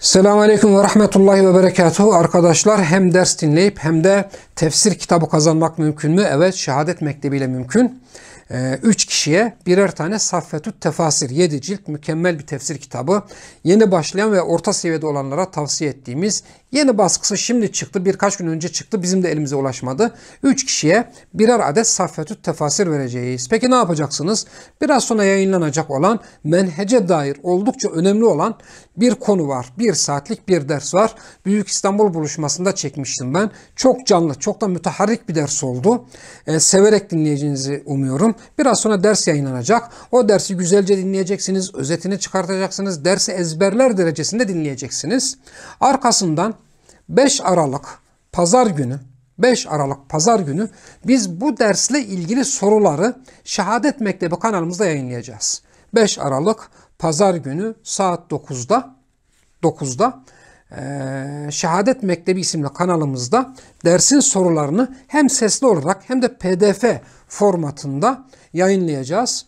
Selamünaleyküm ve rahmetullahi ve berekatuhu. Arkadaşlar, hem ders dinleyip hem de tefsir kitabı kazanmak mümkün mü? Evet, şehadet mektebiyle mümkün. 3 kişiye birer tane Saffetü't Tefasir 7 cilt mükemmel bir tefsir kitabı. Yeni başlayan ve orta seviyede olanlara tavsiye ettiğimiz, yeni baskısı şimdi çıktı, birkaç gün önce çıktı, bizim de elimize ulaşmadı. 3 kişiye birer adet Saffetü't Tefasir vereceğiz. Peki ne yapacaksınız? Biraz sonra yayınlanacak olan, menhece dair oldukça önemli olan bir konu var. 1 saatlik bir ders var. Büyük İstanbul buluşmasında çekmiştim ben. Çok canlı, çok da müteharrik bir ders oldu. Severek dinleyeceğinizi umuyorum. Biraz sonra ders yayınlanacak. O dersi güzelce dinleyeceksiniz. Özetini çıkartacaksınız. Dersi ezberler derecesinde dinleyeceksiniz. Arkasından 5 Aralık Pazar günü biz bu dersle ilgili soruları Şehadet Mektebi kanalımızda yayınlayacağız. 5 Aralık Pazar günü saat 9'da Şehadet Mektebi isimli kanalımızda dersin sorularını hem sesli olarak hem de PDF formatında yayınlayacağız.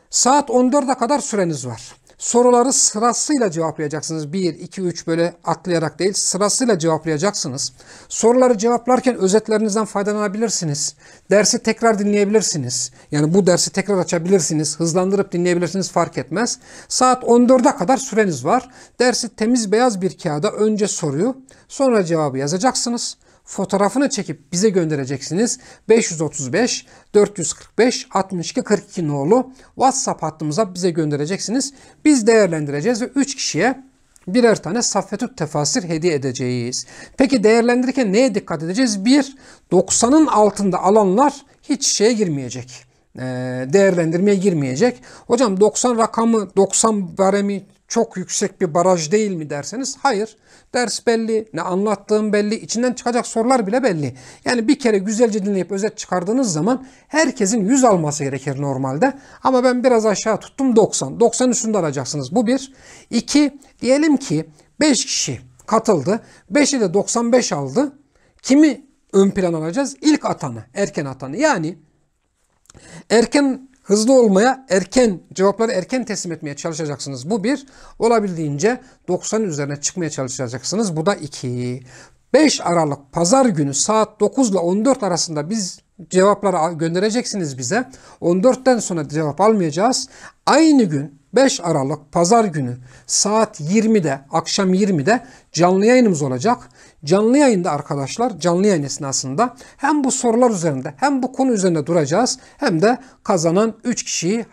Saat 14'e kadar süreniz var. Soruları sırasıyla cevaplayacaksınız. 1, 2, 3 böyle atlayarak değil, sırasıyla cevaplayacaksınız. Soruları cevaplarken özetlerinizden faydalanabilirsiniz. Dersi tekrar dinleyebilirsiniz. Yani bu dersi tekrar açabilirsiniz. Hızlandırıp dinleyebilirsiniz, fark etmez. Saat 14'e kadar süreniz var. Dersi temiz beyaz bir kağıda önce soruyu, sonra cevabı yazacaksınız. Fotoğrafını çekip bize göndereceksiniz. 535 445 62 42 nolu WhatsApp hattımıza bize göndereceksiniz. Biz değerlendireceğiz ve 3 kişiye birer tane Saffetü't Tefasir hediye edeceğiz. Peki değerlendirirken neye dikkat edeceğiz? 1, 90'ın altında alanlar hiç şeye girmeyecek. Değerlendirmeye girmeyecek. Hocam 90 rakamı, 90 baremi çok yüksek bir baraj değil mi derseniz, hayır. Ders belli, ne anlattığım belli, içinden çıkacak sorular bile belli. Yani bir kere güzelce dinleyip özet çıkardığınız zaman herkesin 100 alması gerekir normalde. Ama ben biraz aşağı tuttum, 90. 90 üstünde alacaksınız. Bu 1. 2, diyelim ki 5 kişi katıldı. 5'i de 95 aldı. Kimi ön plan alacağız? İlk atanı, erken atanı. Yani hızlı olmaya, cevapları erken teslim etmeye çalışacaksınız. Bu 1. Olabildiğince 90'ın üzerine çıkmaya çalışacaksınız. Bu da 2. 5 Aralık Pazar günü saat 9 ile 14 arasında biz cevapları göndereceksiniz bize. 14'ten sonra cevap almayacağız. Aynı gün 5 Aralık Pazar günü saat 20'de, akşam 20'de canlı yayınımız olacak. Canlı yayında arkadaşlar, canlı yayın esnasında hem bu sorular üzerinde hem bu konu üzerinde duracağız, hem de kazanan 3 kişiyi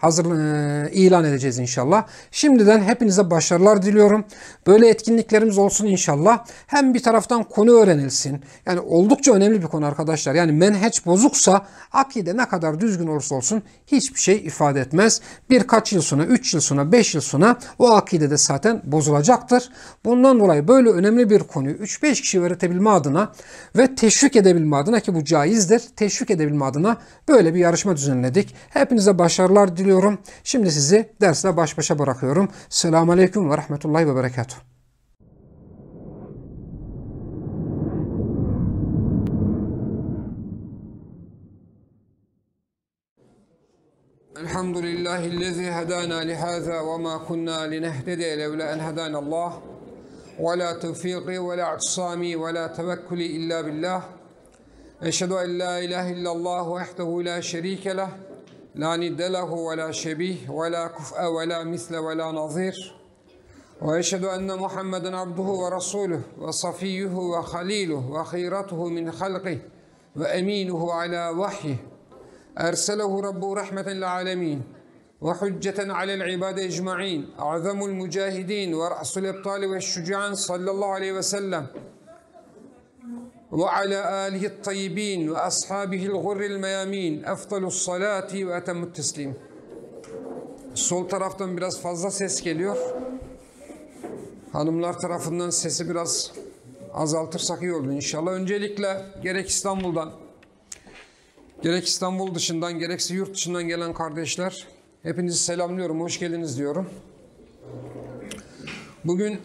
ilan edeceğiz inşallah. Şimdiden hepinize başarılar diliyorum. Böyle etkinliklerimiz olsun inşallah. Hem bir taraftan konu öğrenilsin. Yani oldukça önemli bir konu arkadaşlar. Yani menheç bozuksa akide ne kadar düzgün olursa olsun hiçbir şey ifade etmez. Birkaç yıl sonra, 3 yıl sonra, 5 yıl sonra o akide de zaten bozulacaktır. Bundan dolayı böyle önemli bir konuyu 3-5 kişi öğretebilme adına ve teşvik edebilme adına, ki bu caizdir, teşvik edebilme adına böyle bir yarışma düzenledik. Hepinize başarılar diliyorum. Şimdi sizi dersle baş başa bırakıyorum. Selamünaleyküm ve rahmetullahi ve berekatuhu. Elhamdülillahillezî hedâna lihâzâ ve mâ kunnâ linehtediye levlâ en hedânallâh ve lâ tevfîqi ve lâ i'tisâmî ve lâ tevekkülî illâ billah. Eşhedü en lâ ilâhe illallah vahdehu lâ şerîke leh, lâ nidde lehu ve lâ şebih ve lâ kuf'e ve lâ misle ve lâ nazîr. Ve eşhedü enne Muhammeden abduhu ve rasûluhu ve safiyyuhu ve halîluhu ve khîratuhu min halqih ve emînuhu alâ vahyih. أرسله ربه رحمة للعالمين وحجة على العباد أجمعين أعظم المجاهدين ورأس الأبطال والشجعان صلى الله عليه وسلم وعلى آله الطيبين وأصحابه الغر الميامين أفضل الصلاة وأتم التسليم. Sol taraftan biraz fazla ses geliyor. Hanımlar tarafından sesi biraz azaltırsak iyi olur inşallah. Öncelikle gerek İstanbul'dan, gerek İstanbul dışından, gerekse yurt dışından gelen kardeşler, hepinizi selamlıyorum, hoş geldiniz diyorum. Bugün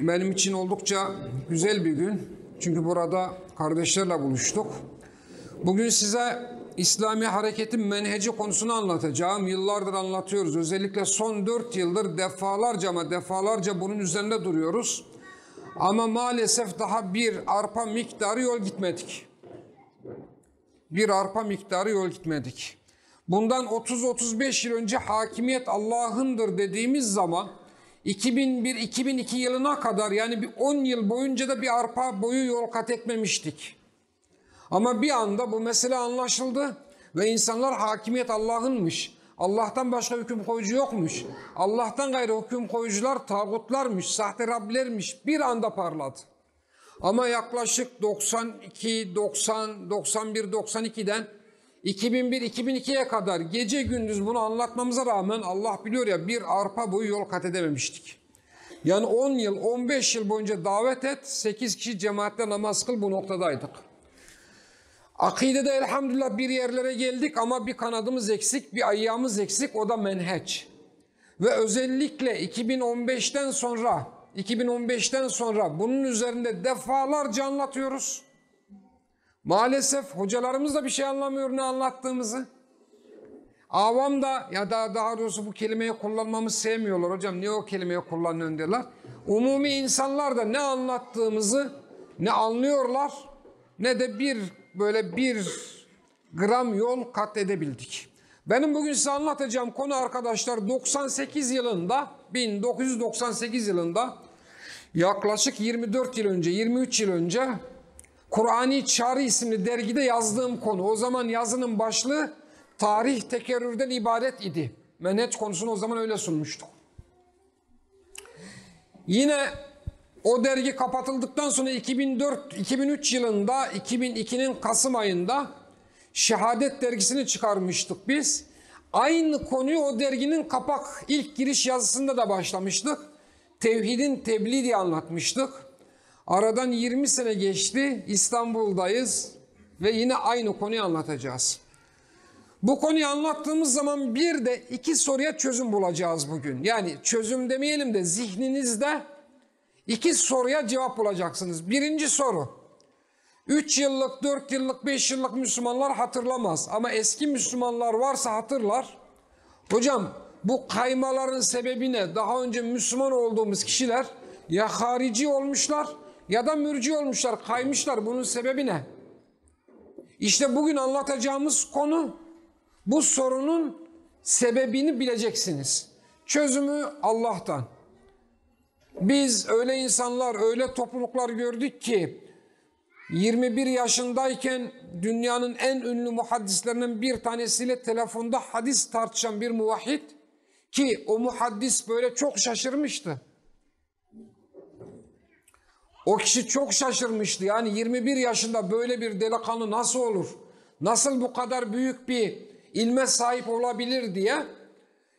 benim için oldukça güzel bir gün. Çünkü burada kardeşlerle buluştuk. Bugün size İslami hareketin menheci konusunu anlatacağım. Yıllardır anlatıyoruz. Özellikle son 4 yıldır defalarca ama defalarca bunun üzerinde duruyoruz. Ama maalesef daha bir arpa miktarı yol gitmedik. Bir arpa miktarı yol gitmedik. Bundan 30-35 yıl önce hakimiyet Allah'ındır dediğimiz zaman 2001-2002 yılına kadar, yani bir 10 yıl boyunca da bir arpa boyu yol kat etmemiştik. Ama bir anda bu mesele anlaşıldı ve insanlar hakimiyet Allah'ınmış, Allah'tan başka hüküm koyucu yokmuş, Allah'tan gayrı hüküm koyucular tağutlarmış, sahte Rablermiş, bir anda parladı. Ama yaklaşık 92, 90, 91, 92'den 2001-2002'ye kadar gece gündüz bunu anlatmamıza rağmen Allah biliyor ya, bir arpa boyu yol kat edememiştik. Yani 10 yıl, 15 yıl boyunca davet et, 8 kişi cemaatle namaz kıl, bu noktadaydık. Akidede elhamdülillah bir yerlere geldik ama bir kanadımız eksik, bir ayağımız eksik, o da menheç. Ve özellikle 2015'ten sonra bunun üzerinde defalarca anlatıyoruz. Maalesef hocalarımız da bir şey anlamıyor ne anlattığımızı. Avam da, ya da daha doğrusu bu kelimeyi kullanmamı sevmiyorlar. Hocam niye o kelimeyi kullanıyorsun diyorlar. Umumi insanlar da ne anlattığımızı ne anlıyorlar ne de bir gram yol kat edebildik. Benim bugün size anlatacağım konu arkadaşlar 1998 yılında yaklaşık 24 yıl önce, 23 yıl önce Kur'ani Çağrı isimli dergide yazdığım konu. O zaman yazının başlığı tarih tekerrürden ibaret idi. Menheç konusunu o zaman öyle sunmuştuk. Yine o dergi kapatıldıktan sonra 2003 yılında 2002'nin Kasım ayında Şehadet dergisini çıkarmıştık biz. Aynı konuyu o derginin kapak ilk giriş yazısında da başlamıştık. Tevhidin tebliği diye anlatmıştık. Aradan 20 sene geçti. İstanbul'dayız ve yine aynı konuyu anlatacağız. Bu konuyu anlattığımız zaman bir de iki soruya çözüm bulacağız bugün. Yani çözüm demeyelim de zihninizde iki soruya cevap bulacaksınız. Birinci soru. 3 yıllık, 4 yıllık, 5 yıllık Müslümanlar hatırlamaz. Ama eski Müslümanlar varsa hatırlar. Hocam bu kaymaların sebebi ne? Daha önce Müslüman olduğumuz kişiler ya harici olmuşlar ya da mürci olmuşlar, kaymışlar. Bunun sebebi ne? İşte bugün anlatacağımız konu bu sorunun sebebini bileceksiniz. Çözümü Allah'tan. Biz öyle insanlar, öyle topluluklar gördük ki 21 yaşındayken dünyanın en ünlü muhaddislerinden bir tanesiyle telefonda hadis tartışan bir muvahhid, ki o muhaddis böyle çok şaşırmıştı. O kişi çok şaşırmıştı. Yani 21 yaşında böyle bir delikanlı nasıl olur? Nasıl bu kadar büyük bir ilme sahip olabilir diye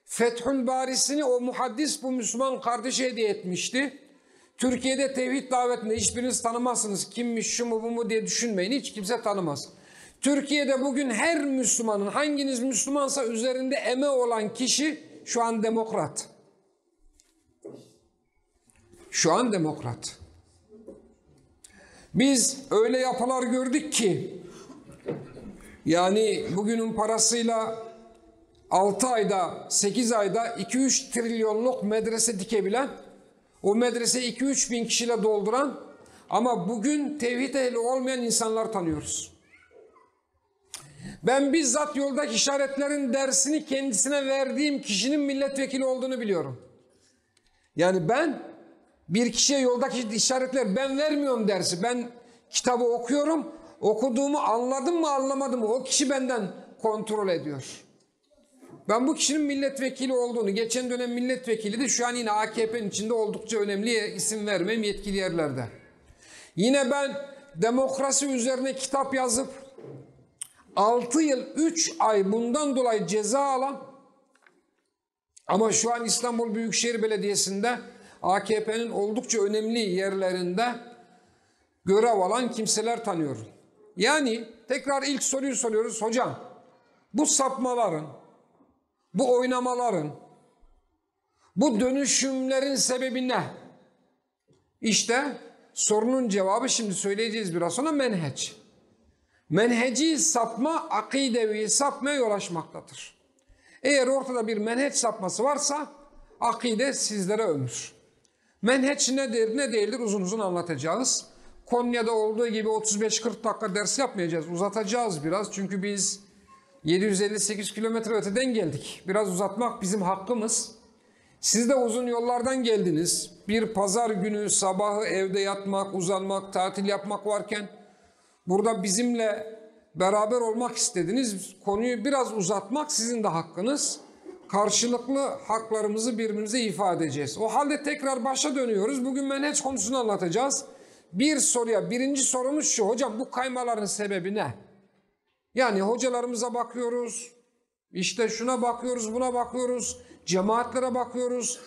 Fethül Barisini o muhaddis bu Müslüman kardeşe hediye etmişti. Türkiye'de tevhid davetinde hiçbiriniz tanımazsınız. Kimmiş, şu mu, bu mu diye düşünmeyin. Hiç kimse tanımaz. Türkiye'de bugün her Müslümanın, hanginiz Müslümansa üzerinde eme olan kişi şu an demokrat. Şu an demokrat. Biz öyle yapılar gördük ki yani bugünün parasıyla 6 ayda, 8 ayda 2-3 trilyonluk medrese dikebilen, o medreseyi 2-3 bin kişiyle dolduran ama bugün tevhid ehli olmayan insanlar tanıyoruz. Ben bizzat yoldaki işaretlerin dersini kendisine verdiğim kişinin milletvekili olduğunu biliyorum. Yani ben bir kişiye yoldaki işaretler, ben vermiyorum dersi. Ben kitabı okuyorum, okuduğumu anladım mı anlamadım mı o kişi benden kontrol ediyor. Ben bu kişinin milletvekili olduğunu, geçen dönem milletvekiliydi, şu an yine AKP'nin içinde oldukça önemli, isim vermem, yetkili yerlerde. Yine ben demokrasi üzerine kitap yazıp 6 yıl 3 ay bundan dolayı ceza alan ama şu an İstanbul Büyükşehir Belediyesi'nde AKP'nin oldukça önemli yerlerinde görev alan kimseler tanıyorum. Yani tekrar ilk soruyu soruyoruz. Hocam bu sapmaların, bu oynamaların, bu dönüşümlerin sebebi ne? İşte sorunun cevabı şimdi söyleyeceğiz biraz sonra menheç. menheci sapma, akidevi sapmaya yol açmaktadır. Eğer ortada bir menheç sapması varsa akide sizlere ömür. Menheç nedir, ne değildir uzun uzun anlatacağız. Konya'da olduğu gibi 35-40 dakika ders yapmayacağız. Uzatacağız biraz. Çünkü biz 758 kilometre öteden geldik. Biraz uzatmak bizim hakkımız. Siz de uzun yollardan geldiniz. Bir pazar günü sabahı evde yatmak, uzanmak, tatil yapmak varken burada bizimle beraber olmak istediniz. Konuyu biraz uzatmak sizin de hakkınız. Karşılıklı haklarımızı birbirimize ifade edeceğiz. O halde tekrar başa dönüyoruz. Bugün menheç konusunu anlatacağız. Birinci sorumuz şu. Hocam bu kaymaların sebebi ne? Yani hocalarımıza bakıyoruz. İşte şuna bakıyoruz, buna bakıyoruz. Cemaatlere bakıyoruz.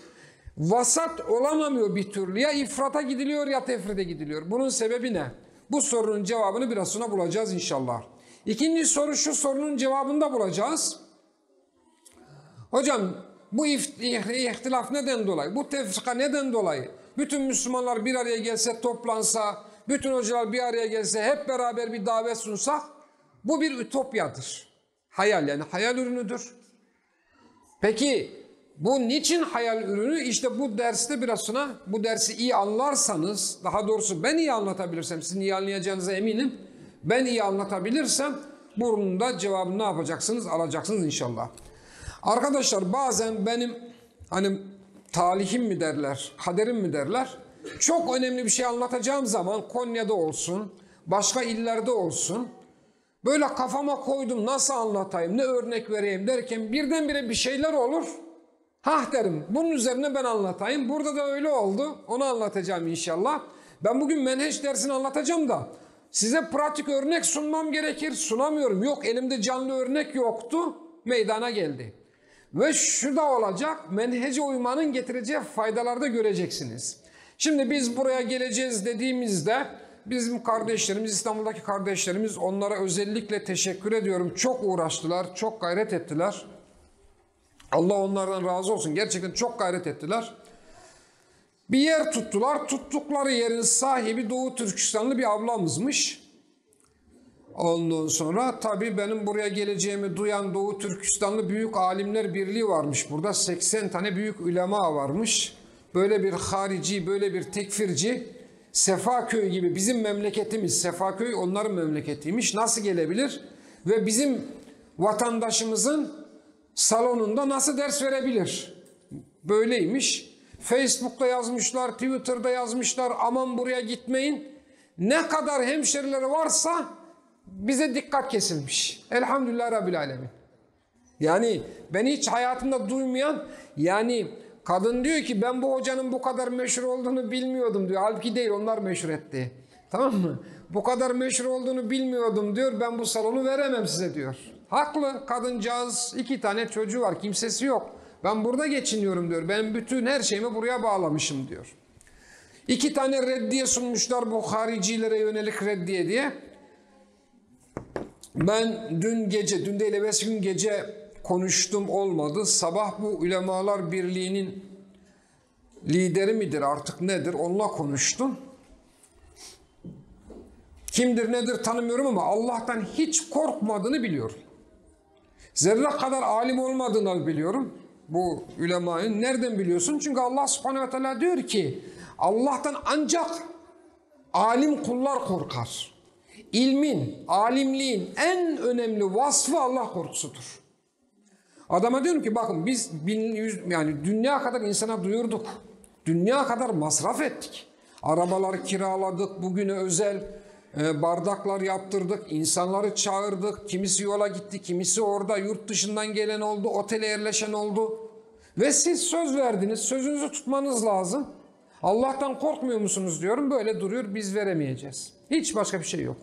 Vasat olamamıyor bir türlü. Ya ifrata gidiliyor ya tefrite gidiliyor. Bunun sebebi ne? Bu sorunun cevabını biraz sonra bulacağız inşallah. İkinci soru, şu sorunun cevabını da bulacağız. Hocam bu ihtilaf neden dolayı? Bu tefrika neden dolayı? Bütün Müslümanlar bir araya gelse, toplansa, bütün hocalar bir araya gelse, hep beraber bir davet sunsak, bu bir ütopyadır. Hayal, yani hayal ürünüdür. Peki bu niçin hayal ürünü? İşte bu derste biraz sonra, bu dersi iyi anlarsanız, daha doğrusu ben iyi anlatabilirsem, sizin iyi anlayacağınıza eminim. Ben iyi anlatabilirsem bunun da cevabını ne yapacaksınız? Alacaksınız inşallah. Arkadaşlar bazen benim hani talihim mi derler, kaderim mi derler, çok önemli bir şey anlatacağım zaman Konya'da olsun, başka illerde olsun, böyle kafama koydum nasıl anlatayım, ne örnek vereyim derken birdenbire bir şeyler olur. Hah derim, bunun üzerine ben anlatayım. Burada da öyle oldu. Onu anlatacağım inşallah. Ben bugün menheç dersini anlatacağım da size pratik örnek sunmam gerekir. Sunamıyorum. Yok, elimde canlı örnek yoktu. Meydana geldi. Ve şu da olacak. Menhece uymanın getireceği faydaları da göreceksiniz. Şimdi biz buraya geleceğiz dediğimizde bizim kardeşlerimiz, İstanbul'daki kardeşlerimiz, onlara özellikle teşekkür ediyorum. Çok uğraştılar, çok gayret ettiler. Allah onlardan razı olsun. Gerçekten çok gayret ettiler. Bir yer tuttular. Tuttukları yerin sahibi Doğu Türkistanlı bir ablamızmış. Ondan sonra tabii benim buraya geleceğimi duyan Doğu Türkistanlı Büyük Alimler Birliği varmış burada. 80 tane büyük ulema varmış. Böyle bir harici, böyle bir tekfirci. Sefaköy gibi bizim memleketimiz. Sefaköy onların memleketiymiş. Nasıl gelebilir? Ve bizim vatandaşımızın salonunda nasıl ders verebilir? Böyleymiş. Facebook'ta yazmışlar, Twitter'da yazmışlar. Aman buraya gitmeyin. Ne kadar hemşerileri varsa bize dikkat kesilmiş. Elhamdülillah Rabbil Alemin. Yani beni hiç hayatımda duymayan, yani kadın diyor ki ben bu hocanın bu kadar meşhur olduğunu bilmiyordum diyor. Halbuki değil, onlar meşhur etti. Tamam mı? Bu kadar meşhur olduğunu bilmiyordum diyor. Ben bu salonu veremem size diyor. Haklı kadıncağız, 2 tane çocuğu var, kimsesi yok. Ben burada geçiniyorum diyor. Ben bütün her şeyimi buraya bağlamışım diyor. 2 tane reddiye sunmuşlar bu haricilere yönelik reddiye diye. Ben dün değil evvelsi gün gece konuştum, olmadı. Sabah bu Ulemalar Birliği'nin lideri midir artık nedir onunla konuştum. Kimdir nedir tanımıyorum ama Allah'tan hiç korkmadığını biliyorum. Zerre kadar alim olmadığını biliyorum bu ulemanın. Nereden biliyorsun? Çünkü Allah subhanehu ve teala diyor ki Allah'tan ancak alim kullar korkar. İlmin, alimliğin en önemli vasfı Allah korkusudur. Adama diyorum ki bakın biz yani dünya kadar insana duyurduk. Dünya kadar masraf ettik. Arabalar kiraladık, bugüne özel bardaklar yaptırdık, insanları çağırdık. Kimisi yola gitti, kimisi orada, yurt dışından gelen oldu, otele yerleşen oldu. Ve siz söz verdiniz, sözünüzü tutmanız lazım. Allah'tan korkmuyor musunuz diyorum, böyle duruyor, biz veremeyeceğiz. Hiç başka bir şey yok.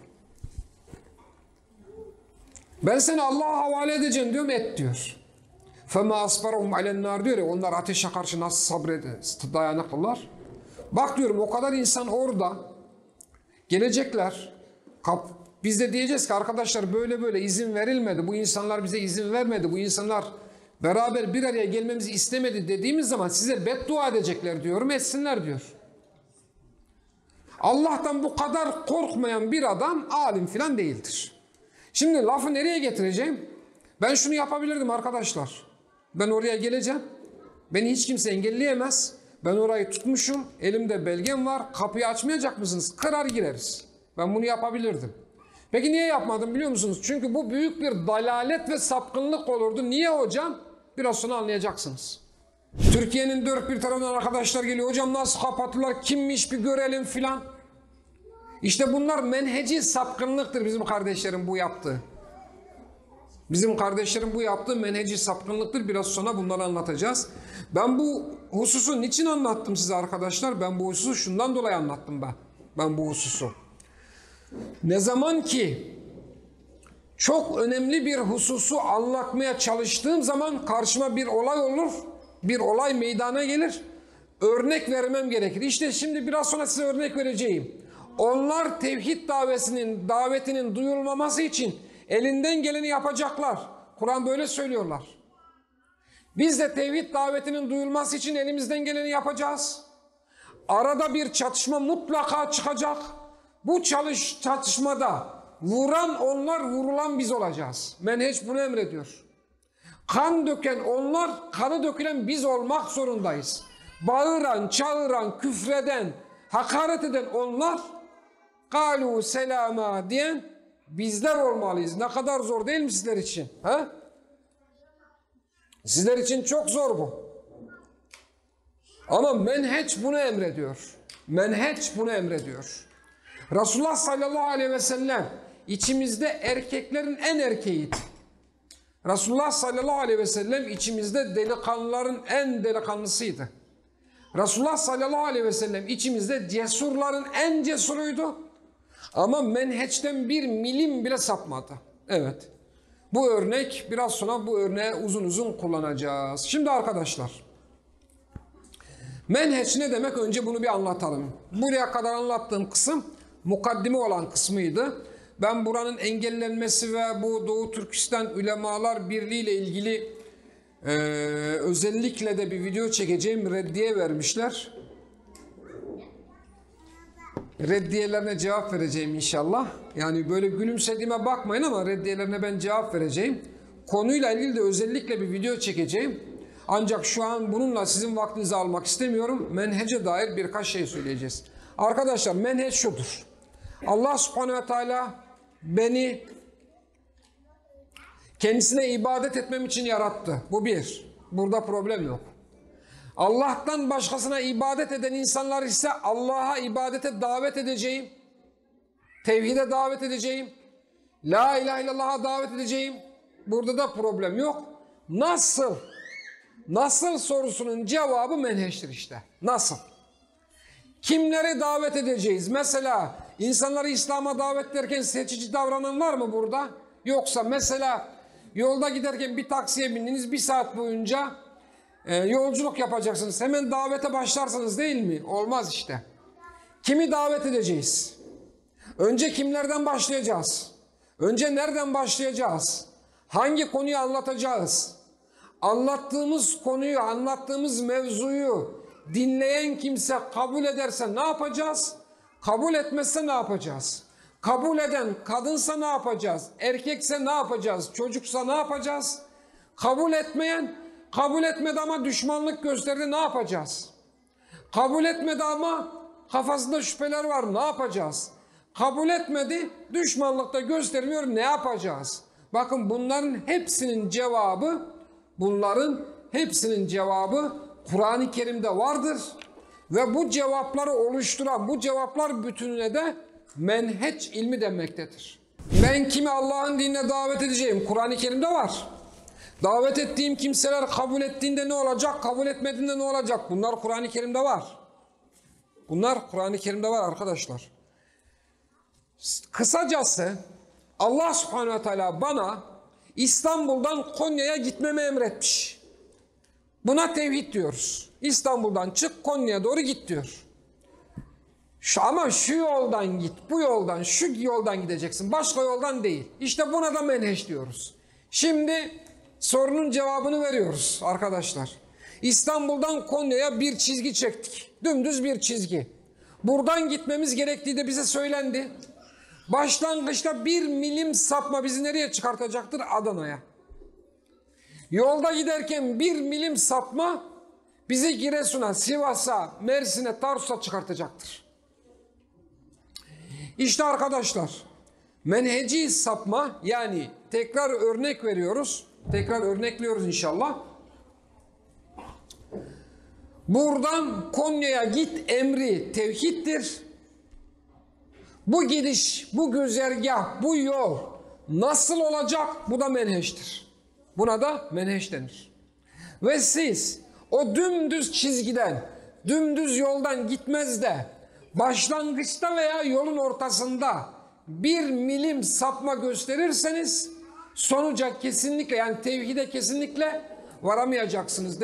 Ben seni Allah'a havale edeceğim diyorum, et diyor. فَمَا أَصْبَرَهُمْ عَلَى النَّارِ diyor ya, onlar ateşe karşı nasıl dayanıklılar. Bak diyorum, o kadar insan orada gelecekler. Biz de diyeceğiz ki arkadaşlar böyle böyle izin verilmedi. Bu insanlar bize izin vermedi. Bu insanlar beraber bir araya gelmemizi istemedi dediğimiz zaman size beddua edecekler diyorum, etsinler diyor. Allah'tan bu kadar korkmayan bir adam alim filan değildir. Şimdi lafı nereye getireceğim? Ben şunu yapabilirdim arkadaşlar. Ben oraya geleceğim. Beni hiç kimse engelleyemez. Ben orayı tutmuşum. Elimde belgem var. Kapıyı açmayacak mısınız? Kırar gireriz. Ben bunu yapabilirdim. Peki niye yapmadım biliyor musunuz? Çünkü bu büyük bir dalalet ve sapkınlık olurdu. Niye hocam? Biraz sonra anlayacaksınız. Türkiye'nin dört bir tarafından arkadaşlar geliyor. Hocam nasıl kapattılar? Kimmiş bir görelim filan. İşte bunlar menheci sapkınlıktır bizim kardeşlerim bu yaptığı. Bizim kardeşlerim bu yaptığı menheci sapkınlıktır. Biraz sonra bunları anlatacağız. Ben bu hususu niçin anlattım size arkadaşlar? Ben bu hususu şundan dolayı anlattım ben. Ben bu hususu. Ne zaman ki çok önemli bir hususu anlatmaya çalıştığım zaman karşıma bir olay olur. Bir olay meydana gelir. Örnek vermem gerekir. İşte şimdi biraz sonra size örnek vereceğim. Onlar tevhid davetinin duyulmaması için elinden geleni yapacaklar. Kur'an böyle söylüyorlar. Biz de tevhid davetinin duyulması için elimizden geleni yapacağız. Arada bir çatışma mutlaka çıkacak. Bu çatışmada vuran onlar, vurulan biz olacağız. Menheç bunu emrediyor. Kan döken onlar, kanı dökülen biz olmak zorundayız. Bağıran, çağıran, küfreden, hakaret eden onlar, "Kalu selama" diyen bizler olmalıyız. Ne kadar zor değil mi sizler için? Ha? Sizler için çok zor bu. Ama menheç bunu emrediyor. Menheç bunu emrediyor. Resulullah sallallahu aleyhi ve sellem içimizde erkeklerin en erkeğiydi. Resulullah sallallahu aleyhi ve sellem içimizde delikanlıların en delikanlısıydı. Resulullah sallallahu aleyhi ve sellem içimizde cesurların en cesuruydu. Ama menheçten bir milim bile sapmadı. Evet. Bu örnek, biraz sonra bu örneği uzun uzun kullanacağız. Şimdi arkadaşlar, menheç ne demek? Önce bunu bir anlatalım. Buraya kadar anlattığım kısım mukaddime olan kısmıydı. Ben buranın engellenmesi ve bu Doğu Türkistan Ulemalar Birliği ile ilgili özellikle de bir video çekeceğim. Reddiye vermişler. Reddiyelerine cevap vereceğim inşallah. Yani böyle gülümsediğime bakmayın ama reddiyelerine ben cevap vereceğim. Konuyla ilgili de özellikle bir video çekeceğim. Ancak şu an bununla sizin vaktinizi almak istemiyorum. Menhece dair birkaç şey söyleyeceğiz. Arkadaşlar menheç şudur. Allah subhanehu ve teala beni kendisine ibadet etmem için yarattı. Bu bir. Burada problem yok. Allah'tan başkasına ibadet eden insanlar ise Allah'a ibadete davet edeceğim. Tevhide davet edeceğim. La ilahe illallah'a davet edeceğim. Burada da problem yok. Nasıl? Nasıl sorusunun cevabı menheçtir işte. Nasıl? Kimleri davet edeceğiz? Mesela insanları İslam'a davet ederken seçici davranan var mı burada? Yoksa mesela yolda giderken bir taksiye bindiniz, bir saat boyunca yolculuk yapacaksınız. Hemen davete başlarsınız değil mi? Olmaz işte. Kimi davet edeceğiz? Önce kimlerden başlayacağız? Önce nereden başlayacağız? Hangi konuyu anlatacağız? Anlattığımız konuyu, anlattığımız mevzuyu dinleyen kimse kabul ederse ne yapacağız? Kabul etmezse ne yapacağız? Kabul eden kadınsa ne yapacağız? Erkekse ne yapacağız? Çocuksa ne yapacağız? Kabul etmeyen, kabul etmedi ama düşmanlık gösterdi, ne yapacağız? Kabul etmedi ama kafasında şüpheler var, ne yapacağız? Kabul etmedi, düşmanlıkta göstermiyor, ne yapacağız? Bakın bunların hepsinin cevabı Kur'an-ı Kerim'de vardır. Ve bu cevapları oluşturan, bu cevaplar bütününe de menheç ilmi denmektedir. Ben kimi Allah'ın dinine davet edeceğim? Kur'an-ı Kerim'de var. Davet ettiğim kimseler kabul ettiğinde ne olacak? Kabul etmediğinde ne olacak? Bunlar Kur'an-ı Kerim'de var. Bunlar Kur'an-ı Kerim'de var arkadaşlar. Kısacası Allah subhanehu ve teala bana İstanbul'dan Konya'ya gitmemi emretmiş. Buna tevhid diyoruz. İstanbul'dan çık, Konya'ya doğru git diyor. Ama şu yoldan git, bu yoldan, şu yoldan gideceksin. Başka yoldan değil. İşte buna da menheç diyoruz. Şimdi sorunun cevabını veriyoruz arkadaşlar. İstanbul'dan Konya'ya bir çizgi çektik. Dümdüz bir çizgi. Buradan gitmemiz gerektiği de bize söylendi. Başlangıçta 1 milim sapma bizi nereye çıkartacaktır? Adana'ya. Yolda giderken 1 milim sapma bizi Giresun'a, Sivas'a, Mersin'e, Tarsus'a çıkartacaktır. İşte arkadaşlar, menheci sapma, yani tekrar örnek veriyoruz. Tekrar örnekliyoruz inşallah. Buradan Konya'ya git emri tevhiddir. Bu gidiş, bu güzergah, bu yol nasıl olacak? Bu da menheçtir. Buna da menheç denir. Ve siz o dümdüz çizgiden, dümdüz yoldan gitmez de başlangıçta veya yolun ortasında 1 milim sapma gösterirseniz sonuca kesinlikle, yani tevhide kesinlikle varamayacaksınız.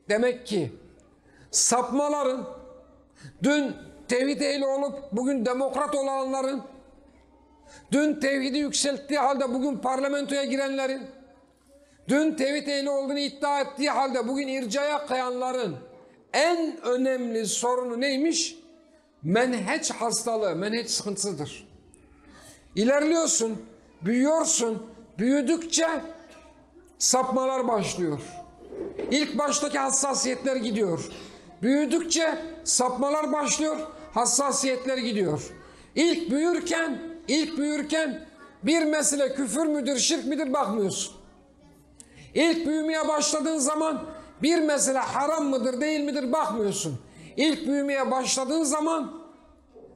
Demek ki sapmaların, dün tevhid ehli olup bugün demokrat olanların, dün tevhidi yükselttiği halde bugün parlamentoya girenlerin, dün tevhid ehli olduğunu iddia ettiği halde bugün ircaya kayanların en önemli sorunu neymiş? Menheç hastalığı, menheç sıkıntısıdır. İlerliyorsun, büyüyorsun, büyüdükçe sapmalar başlıyor. İlk baştaki hassasiyetler gidiyor. Büyüdükçe sapmalar başlıyor, hassasiyetler gidiyor. İlk büyürken bir mesele küfür müdür, şirk midir bakmıyorsun. İlk büyümeye başladığın zaman bir mesele haram mıdır, değil midir bakmıyorsun. İlk büyümeye başladığın zaman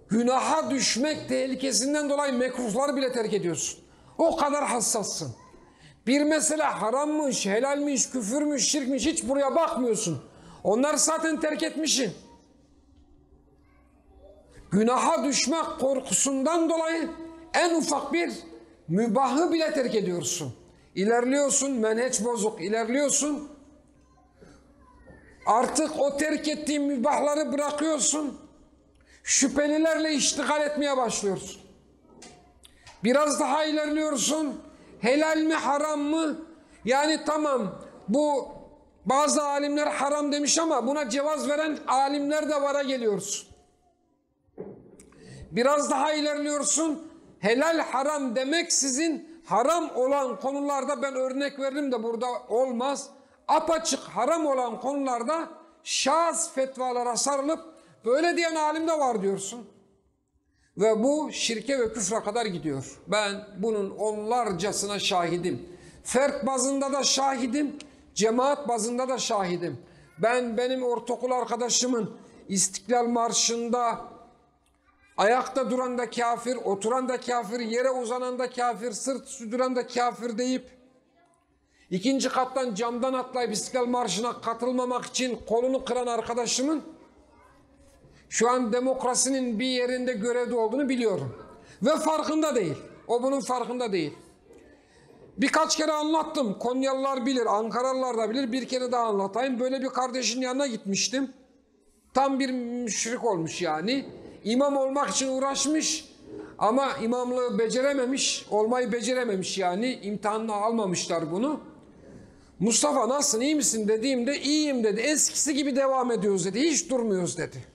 günaha düşmek tehlikesinden dolayı mekruhları bile terk ediyorsun. O kadar hassassın. Bir mesele harammış, helalmiş, küfürmüş, şirkmiş, hiç buraya bakmıyorsun. Onları zaten terk etmişsin. Günaha düşmek korkusundan dolayı en ufak bir mübahı bile terk ediyorsun. İlerliyorsun, menheç bozuk, ilerliyorsun. Artık o terk ettiğin mübahları bırakıyorsun. Şüphelilerle iştigal etmeye başlıyorsun. Biraz daha ilerliyorsun. Helal mi haram mı? Yani tamam, bu bazı alimler haram demiş ama buna cevaz veren alimler de vara geliyorsun. Biraz daha ilerliyorsun. Helal haram demeksizin haram olan konularda, ben örnek verdim de burada olmaz, apaçık haram olan konularda şaz fetvalara sarılıp böyle diyen alim de var diyorsun. Ve bu şirke ve küfre kadar gidiyor. Ben bunun onlarcasına şahidim. Fert bazında da şahidim, cemaat bazında da şahidim. Benim ortaokul arkadaşımın İstiklal Marşı'nda ayakta duran da kafir, oturan da kafir, yere uzanan da kafir, sırt sürdüren de kafir deyip ikinci kattan camdan atlayıp İstiklal Marşı'na katılmamak için kolunu kıran arkadaşımın şu an demokrasinin bir yerinde görevde olduğunu biliyorum. Ve farkında değil. O bunun farkında değil. Birkaç kere anlattım. Konyalılar bilir, Ankaralılar da bilir. Bir kere daha anlatayım. Böyle bir kardeşin yanına gitmiştim. Tam bir müşrik olmuş yani. İmam olmak için uğraşmış ama imamlığı becerememiş, olmayı becerememiş yani. İmtihanına almamışlar bunu. Mustafa nasılsın, iyi misin dediğimde iyiyim dedi. Eskisi gibi devam ediyoruz dedi. Hiç durmuyoruz dedi.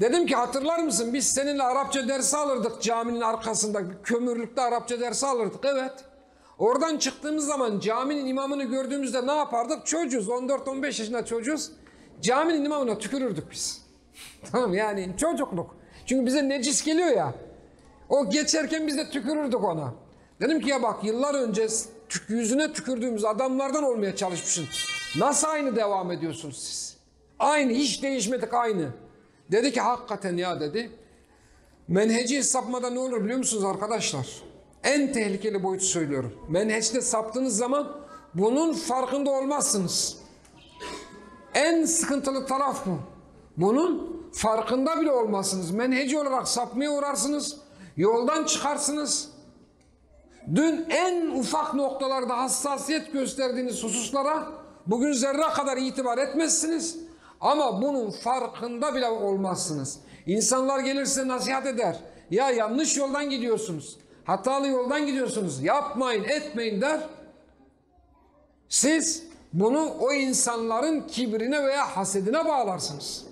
Dedim ki hatırlar mısın, biz seninle Arapça dersi alırdık caminin arkasında, kömürlükte Arapça dersi alırdık. Evet. Oradan çıktığımız zaman caminin imamını gördüğümüzde ne yapardık? Çocuğuz, 14-15 yaşında çocuğuz. Caminin imamına tükürürdük biz. Tamam, yani çocukluk. Çünkü bize necis geliyor ya. O geçerken biz de tükürürdük ona. Dedim ki ya bak, yıllar önce yüzüne tükürdüğümüz adamlardan olmaya çalışmışsın. Nasıl aynı devam ediyorsunuz siz? Aynı, hiç değişmedik, aynı. Dedi ki hakikaten ya dedi. Menheci sapmada ne olur biliyor musunuz arkadaşlar? En tehlikeli boyutu söylüyorum. Menheçte saptığınız zaman bunun farkında olmazsınız. En sıkıntılı taraf bu. Bunun farkında bile olmazsınız. Menheci olarak sapmaya uğrarsınız. Yoldan çıkarsınız. Dün en ufak noktalarda hassasiyet gösterdiğiniz hususlara bugün zerre kadar itibar etmezsiniz. Ama bunun farkında bile olmazsınız. İnsanlar gelirse nasihat eder. Ya yanlış yoldan gidiyorsunuz. Hatalı yoldan gidiyorsunuz. Yapmayın, etmeyin der. Siz bunu o insanların kibrine veya hasedine bağlarsınız.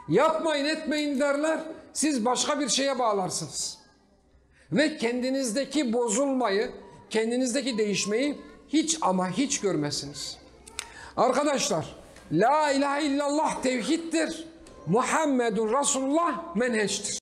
Yapmayın etmeyin derler. Siz başka bir şeye bağlarsınız. Ve kendinizdeki bozulmayı, kendinizdeki değişmeyi hiç ama hiç görmezsiniz. Arkadaşlar, La ilahe illallah tevhiddir. Muhammedun Resulullah menheçtir.